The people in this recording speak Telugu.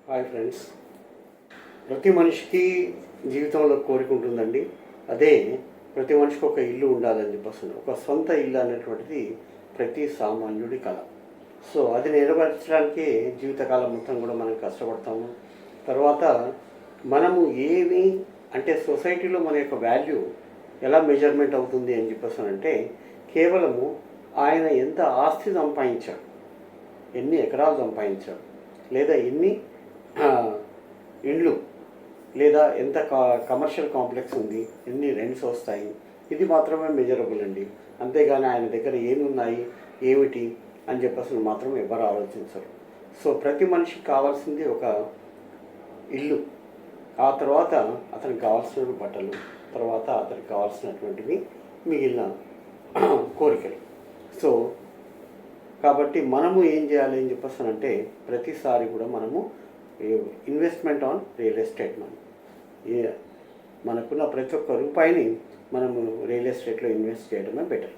Hi friends. ప్రతి మనిషికి జీవితంలో కోరిక ఉంటుందండి. అదే ప్రతి మనిషికి ఒక ఇల్లు ఉండాలని చెప్పేసి, ఒక సొంత ఇల్లు అనేటువంటిది ప్రతి సామాన్యుడి కళ. సో అది నెరవేర్చడానికి జీవితకాలం మొత్తం కూడా మనం కష్టపడతాము. తర్వాత మనము ఏమి అంటే సొసైటీలో మన యొక్క వాల్యూ ఎలా మెజర్మెంట్ అవుతుంది అని చెప్పేసి అంటే, కేవలము ఆయన ఎంత ఆస్తి సంపాదించాడు, ఎన్ని ఎకరాలు సంపాదించాడు, లేదా ఎన్ని ఇండ్లు, లేదా ఎంత కమర్షియల్ కాంప్లెక్స్ ఉంది, ఎన్ని రెంట్స్ వస్తాయి, ఇది మాత్రమే మెజరబుల్ అండి. అంతేగాని ఆయన దగ్గర ఏమి ఉన్నాయి ఏమిటి అని చెప్పేసి మాత్రం ఎవరు ఆలోచించరు. సో ప్రతి మనిషికి కావాల్సింది ఒక ఇల్లు, ఆ తర్వాత అతనికి కావాల్సిన బట్టలు, తర్వాత అతనికి కావాల్సినటువంటివి మిగిలిన కోరికలు. సో కాబట్టి మనము ఏం చేయాలి అని చెప్పేసానంటే, ప్రతిసారి కూడా మనము ఇన్వెస్ట్మెంట్ ఆన్ రియల్ ఎస్టేట్ మనకున్న ప్రతి ఒక్క రూపాయిని మనము రియల్ ఎస్టేట్లో ఇన్వెస్ట్ చేయడమే బెటర్.